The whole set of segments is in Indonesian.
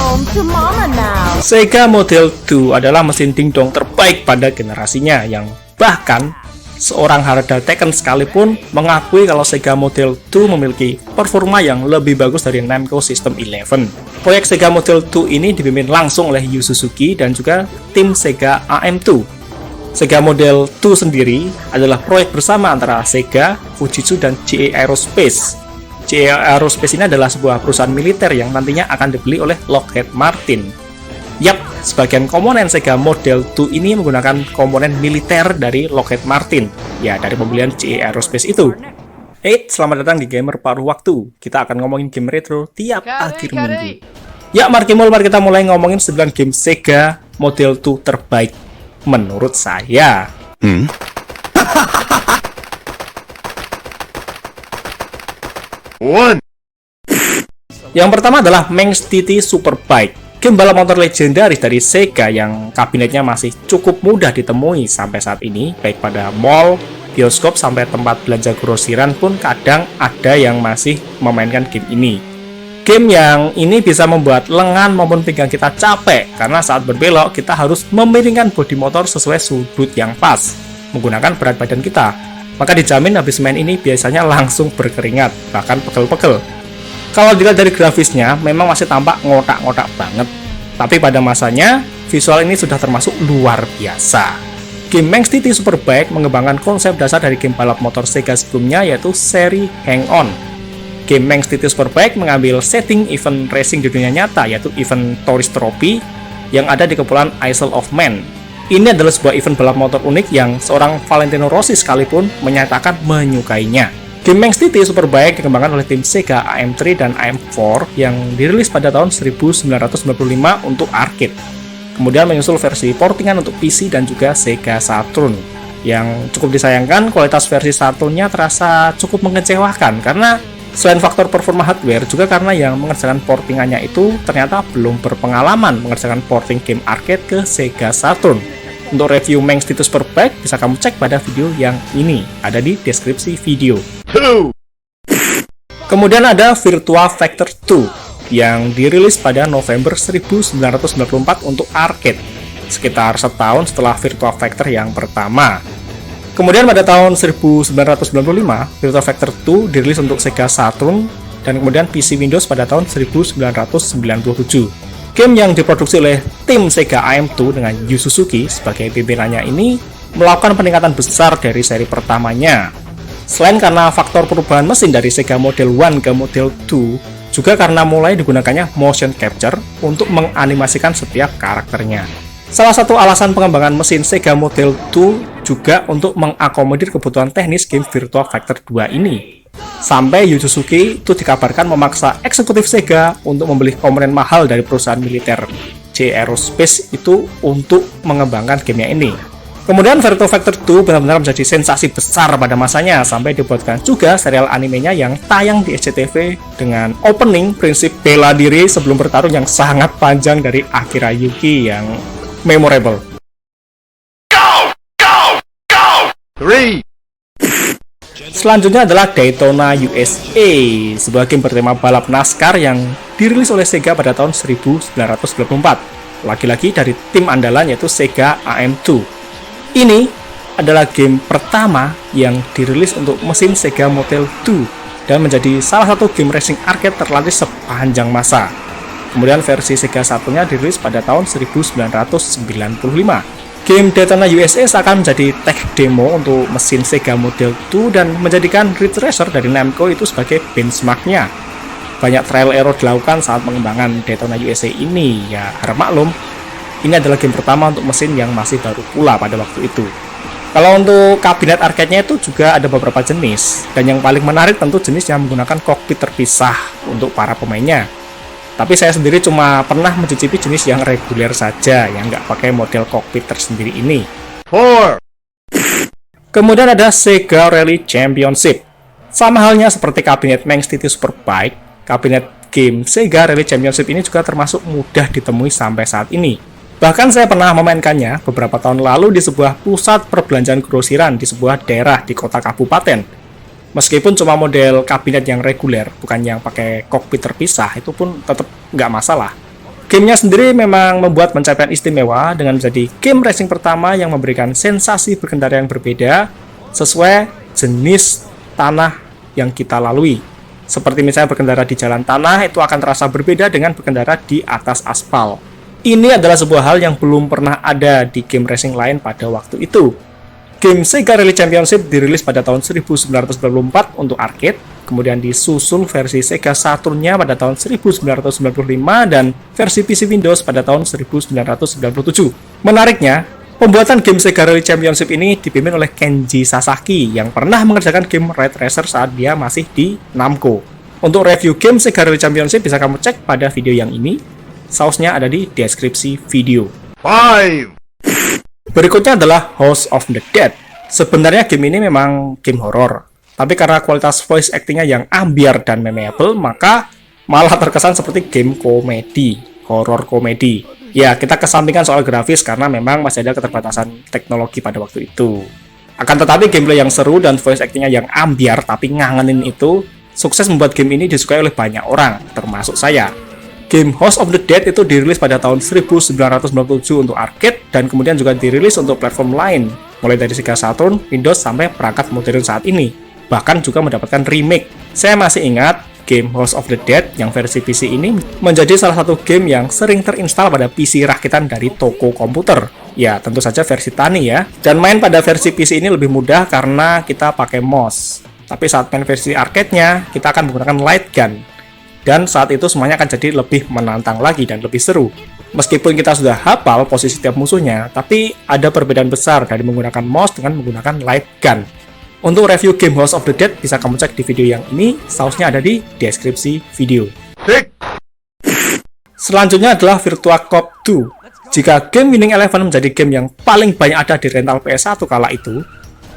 home to mama now. Sega Model 2 adalah mesin dingdong terbaik pada generasinya, yang bahkan seorang Harada Tekken sekalipun mengakui kalau Sega Model 2 memiliki performa yang lebih bagus dari Namco System 11. Proyek Sega Model 2 ini dipimpin langsung oleh Yu Suzuki dan juga tim Sega AM2. Sega Model 2 sendiri adalah proyek bersama antara Sega, Fujitsu, dan GE Aerospace. GE Aerospace ini adalah sebuah perusahaan militer yang nantinya akan dibeli oleh Lockheed Martin. Yap, sebagian komponen Sega Model 2 ini menggunakan komponen militer dari Lockheed Martin, ya dari pembelian GE Aerospace itu. Selamat datang di Gamer Paruh Waktu. Kita akan ngomongin game retro tiap akhir minggu. Ya, mari kita mulai ngomongin 9 game Sega Model 2 terbaik menurut saya. Yang pertama adalah Manx TT Superbike. Game balap motor legendaris dari Sega yang kabinetnya masih cukup mudah ditemui sampai saat ini, baik pada mall, bioskop, sampai tempat belanja grosiran pun kadang ada yang masih memainkan game ini. Game yang ini bisa membuat lengan maupun pinggang kita capek, karena saat berbelok kita harus memiringkan bodi motor sesuai sudut yang pas, menggunakan berat badan kita. Maka dijamin habis main ini biasanya langsung berkeringat, bahkan pegel-pegel. Kalau dilihat dari grafisnya, memang masih tampak ngotak-ngotak banget. Tapi pada masanya, visual ini sudah termasuk luar biasa. Game Manx TT Superbike mengembangkan konsep dasar dari game balap motor Sega sebelumnya, yaitu seri Hang On. Game Manx TT Superbike mengambil setting event racing di dunia nyata, yaitu event Tourist Trophy yang ada di Kepulauan Isle of Man. Ini adalah sebuah event balap motor unik yang seorang Valentino Rossi sekalipun menyatakan menyukainya. Game Manx TT Superbike dikembangkan oleh tim Sega AM3 dan AM4 yang dirilis pada tahun 1995 untuk arcade. Kemudian menyusul versi portingan untuk PC dan juga Sega Saturn. Yang cukup disayangkan, kualitas versi Saturnnya terasa cukup mengecewakan karena selain faktor performa hardware, juga karena yang mengerjakan portingannya itu ternyata belum berpengalaman mengerjakan porting game arcade ke Sega Saturn. Untuk review Manx TT Superbike bisa kamu cek pada video yang ini, ada di deskripsi video. Kemudian ada Virtua Fighter 2 yang dirilis pada November 1994 untuk arcade, sekitar setahun setelah Virtua Fighter yang pertama. Kemudian pada tahun 1995, Virtua Fighter 2 dirilis untuk Sega Saturn dan kemudian PC Windows pada tahun 1997. Game yang diproduksi oleh tim Sega AM2 dengan Yu Suzuki sebagai pimpinannya ini melakukan peningkatan besar dari seri pertamanya. Selain karena faktor perubahan mesin dari Sega Model 1 ke Model 2, juga karena mulai digunakannya motion capture untuk menganimasikan setiap karakternya. Salah satu alasan pengembangan mesin Sega Model 2 juga untuk mengakomodir kebutuhan teknis game Virtua Fighter 2 ini. Sampai Yu Suzuki itu dikabarkan memaksa eksekutif Sega untuk membeli komponen mahal dari perusahaan militer GE Aerospace itu untuk mengembangkan gamenya ini. Kemudian Virtua Fighter 2 benar-benar menjadi sensasi besar pada masanya, sampai dibuatkan juga serial animenya yang tayang di SCTV dengan opening prinsip bela diri sebelum bertarung yang sangat panjang dari Akira Yuki yang memorable. Go! Go! Go! 3. Selanjutnya adalah Daytona USA, sebuah game bertema balap NASCAR yang dirilis oleh Sega pada tahun 1994. Lagi-lagi dari tim andalan yaitu Sega AM2. Ini adalah game pertama yang dirilis untuk mesin Sega Model 2 dan menjadi salah satu game racing arcade terlaris sepanjang masa. Kemudian versi Sega Saturn-nya dirilis pada tahun 1995. Game Daytona USA akan menjadi tech demo untuk mesin Sega Model 2 dan menjadikan Ridge Racer dari Namco itu sebagai benchmark-nya. Banyak trial error dilakukan saat pengembangan Daytona USA ini, ya harap maklum, ini adalah game pertama untuk mesin yang masih baru pula pada waktu itu. Kalau untuk kabinet arcade-nya itu juga ada beberapa jenis, dan yang paling menarik tentu jenis yang menggunakan kokpit terpisah untuk para pemainnya. Tapi saya sendiri cuma pernah mencicipi jenis yang reguler saja, yang nggak pakai model kokpit tersendiri ini. 4. Kemudian ada Sega Rally Championship. Sama halnya seperti kabinet Manx TT Superbike, kabinet game Sega Rally Championship ini juga termasuk mudah ditemui sampai saat ini. Bahkan saya pernah memainkannya beberapa tahun lalu di sebuah pusat perbelanjaan grosiran di sebuah daerah di kota kabupaten. Meskipun cuma model kabinet yang reguler, bukan yang pakai kokpit terpisah, itu pun tetap nggak masalah. Gamenya sendiri memang membuat pencapaian istimewa dengan menjadi game racing pertama yang memberikan sensasi berkendara yang berbeda sesuai jenis tanah yang kita lalui. Seperti misalnya berkendara di jalan tanah itu akan terasa berbeda dengan berkendara di atas aspal. Ini adalah sebuah hal yang belum pernah ada di game racing lain pada waktu itu. Game Sega Rally Championship dirilis pada tahun 1994 untuk arcade, kemudian disusul versi Sega Saturn-nya pada tahun 1995 dan versi PC Windows pada tahun 1997. Menariknya, pembuatan game Sega Rally Championship ini dipimpin oleh Kenji Sasaki yang pernah mengerjakan game Red Racer saat dia masih di Namco. Untuk review game Sega Rally Championship bisa kamu cek pada video yang ini, sausnya ada di deskripsi video. 5. Berikutnya adalah House of the Dead. Sebenarnya game ini memang game horor, tapi karena kualitas voice actingnya yang ambiar dan memeable, maka malah terkesan seperti game komedi, horor komedi. Ya, kita kesampingkan soal grafis karena memang masih ada keterbatasan teknologi pada waktu itu. Akan tetapi gameplay yang seru dan voice actingnya yang ambiar tapi ngangenin itu sukses membuat game ini disukai oleh banyak orang, termasuk saya. Game House of the Dead itu dirilis pada tahun 1997 untuk arcade dan kemudian juga dirilis untuk platform lain, mulai dari Sega Saturn, Windows, sampai perangkat modern saat ini. Bahkan juga mendapatkan remake. Saya masih ingat game House of the Dead yang versi PC ini menjadi salah satu game yang sering terinstall pada PC rakitan dari toko komputer. Ya, tentu saja versi Tani ya. Dan main pada versi PC ini lebih mudah karena kita pakai mouse. Tapi saat main versi arcade-nya, kita akan menggunakan light gun. Dan saat itu semuanya akan jadi lebih menantang lagi dan lebih seru. Meskipun kita sudah hafal posisi tiap musuhnya, tapi ada perbedaan besar dari menggunakan mouse dengan menggunakan light gun. Untuk review game House of the Dead bisa kamu cek di video yang ini, sausnya ada di deskripsi video. Selanjutnya adalah Virtua Cop 2. Jika game Winning Eleven menjadi game yang paling banyak ada di rental PS1 kala itu,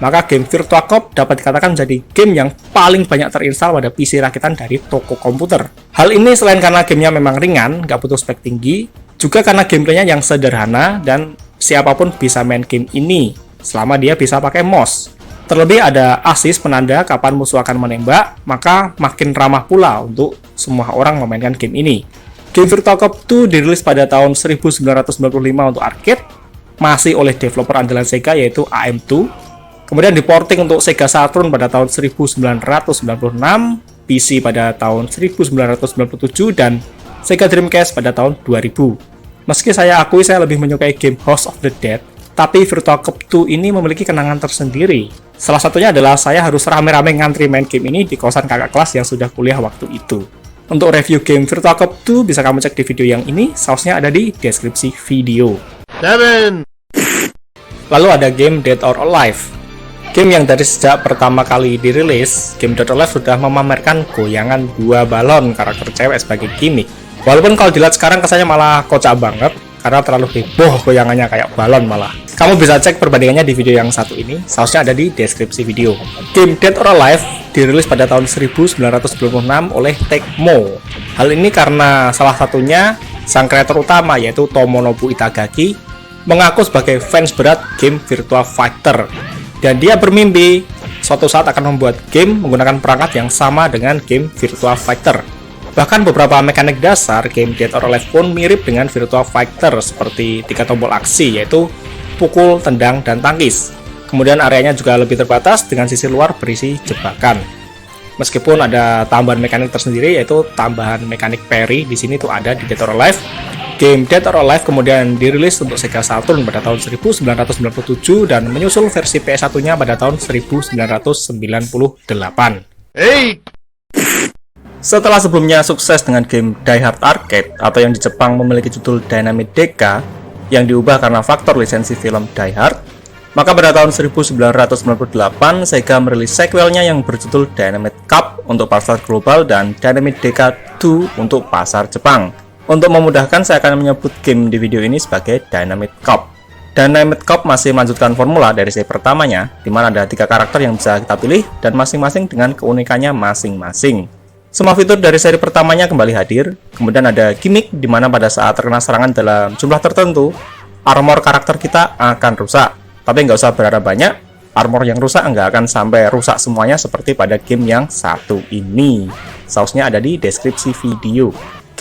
maka game Virtua Cop dapat dikatakan menjadi game yang paling banyak terinstall pada PC rakitan dari toko komputer. Hal ini selain karena gamenya memang ringan, nggak butuh spek tinggi, juga karena gameplaynya yang sederhana dan siapapun bisa main game ini selama dia bisa pakai mouse. Terlebih ada asis penanda kapan musuh akan menembak, maka makin ramah pula untuk semua orang memainkan game ini. Game Virtua Cop 2 dirilis pada tahun 1995 untuk arcade, masih oleh developer andalan Sega yaitu AM2. Kemudian diporting untuk Sega Saturn pada tahun 1996, PC pada tahun 1997, dan Sega Dreamcast pada tahun 2000. Meski saya akui saya lebih menyukai game House of the Dead, tapi Virtua Cop 2 ini memiliki kenangan tersendiri. Salah satunya adalah saya harus rame-rame ngantri main game ini di kosan kakak kelas yang sudah kuliah waktu itu. Untuk review game Virtua Cop 2 bisa kamu cek di video yang ini, sausnya ada di deskripsi video. 7. Lalu ada game Dead or Alive. Game yang dari sejak pertama kali dirilis, game Dead or Alive sudah memamerkan goyangan 2 balon karakter cewek sebagai gimmick. Walaupun kalau dilihat sekarang kesannya malah kocak banget, karena terlalu heboh goyangannya kayak balon malah. Kamu bisa cek perbandingannya di video yang satu ini, sausnya ada di deskripsi video. Game Dead or Alive dirilis pada tahun 1996 oleh Tecmo. Hal ini karena salah satunya sang kreator utama yaitu Tomonobu Itagaki mengaku sebagai fans berat game Virtua Fighter. Dan dia bermimpi suatu saat akan membuat game menggunakan perangkat yang sama dengan game Virtua Fighter. Bahkan beberapa mekanik dasar game Dead or Alive pun mirip dengan Virtua Fighter seperti 3 tombol aksi yaitu pukul, tendang, dan tangkis. Kemudian areanya juga lebih terbatas dengan sisi luar berisi jebakan. Meskipun ada tambahan mekanik tersendiri yaitu tambahan mekanik parry di sini tuh ada di Dead or Alive. Game Dead or Alive kemudian dirilis untuk Sega Saturn pada tahun 1997 dan menyusul versi PS1-nya pada tahun 1998. Setelah sebelumnya sukses dengan game Die Hard Arcade atau yang di Jepang memiliki judul Dynamite Deka yang diubah karena faktor lisensi film Die Hard, maka pada tahun 1998 Sega merilis sequelnya yang berjudul Dynamite Cup untuk pasar global dan Dynamite Deka 2 untuk pasar Jepang. Untuk memudahkan, saya akan menyebut game di video ini sebagai Dynamite Cup. Dynamite Cup masih melanjutkan formula dari seri pertamanya, di mana ada 3 karakter yang bisa kita pilih dan masing-masing dengan keunikannya masing-masing. Semua fitur dari seri pertamanya kembali hadir, kemudian ada gimmick di mana pada saat terkena serangan dalam jumlah tertentu, armor karakter kita akan rusak. Tapi nggak usah berharap banyak, armor yang rusak nggak akan sampai rusak semuanya seperti pada game yang satu ini. Sausnya ada di deskripsi video.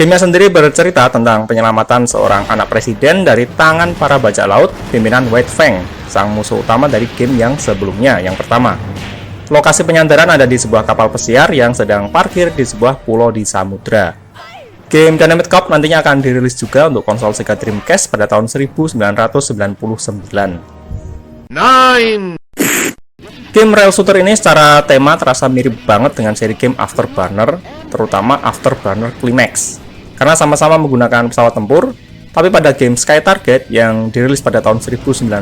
Gamenya sendiri bercerita tentang penyelamatan seorang anak presiden dari tangan para bajak laut pimpinan White Fang, sang musuh utama dari game yang sebelumnya, yang pertama. Lokasi penyandaran ada di sebuah kapal pesiar yang sedang parkir di sebuah pulau di samudra. Game Dynamite Cop nantinya akan dirilis juga untuk konsol Sega Dreamcast pada tahun 1999. 9. Game rail shooter ini secara tema terasa mirip banget dengan seri game Afterburner, terutama Afterburner Climax. Karena sama-sama menggunakan pesawat tempur, tapi pada game Sky Target yang dirilis pada tahun 1995,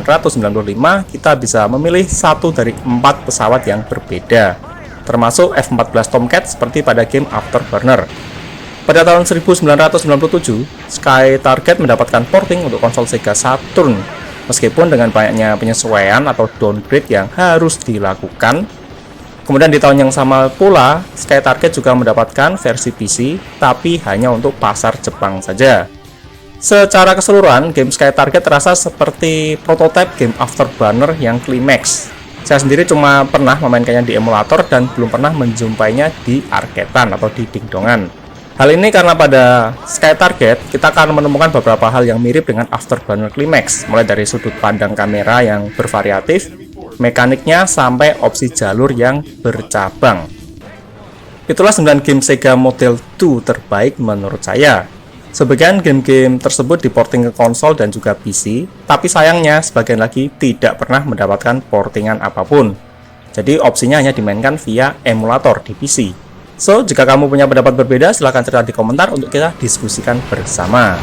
kita bisa memilih satu dari 4 pesawat yang berbeda, termasuk F-14 Tomcat seperti pada game Afterburner. Pada tahun 1997, Sky Target mendapatkan porting untuk konsol Sega Saturn, meskipun dengan banyaknya penyesuaian atau downgrade yang harus dilakukan. Kemudian di tahun yang sama pula, Sky Target juga mendapatkan versi PC, tapi hanya untuk pasar Jepang saja. Secara keseluruhan, game Sky Target terasa seperti prototipe game Afterburner yang Climax. Saya sendiri cuma pernah memainkannya di emulator dan belum pernah menjumpainya di arcade-an atau di dingdongan. Hal ini karena pada Sky Target, kita akan menemukan beberapa hal yang mirip dengan Afterburner Climax, mulai dari sudut pandang kamera yang bervariatif, mekaniknya, sampai opsi jalur yang bercabang. Itulah 9 game Sega Model 2 terbaik menurut saya. Sebagian game-game tersebut diporting ke konsol dan juga PC, tapi sayangnya sebagian lagi tidak pernah mendapatkan portingan apapun. Jadi opsinya hanya dimainkan via emulator di PC. So, jika kamu punya pendapat berbeda, silahkan cerita di komentar untuk kita diskusikan bersama.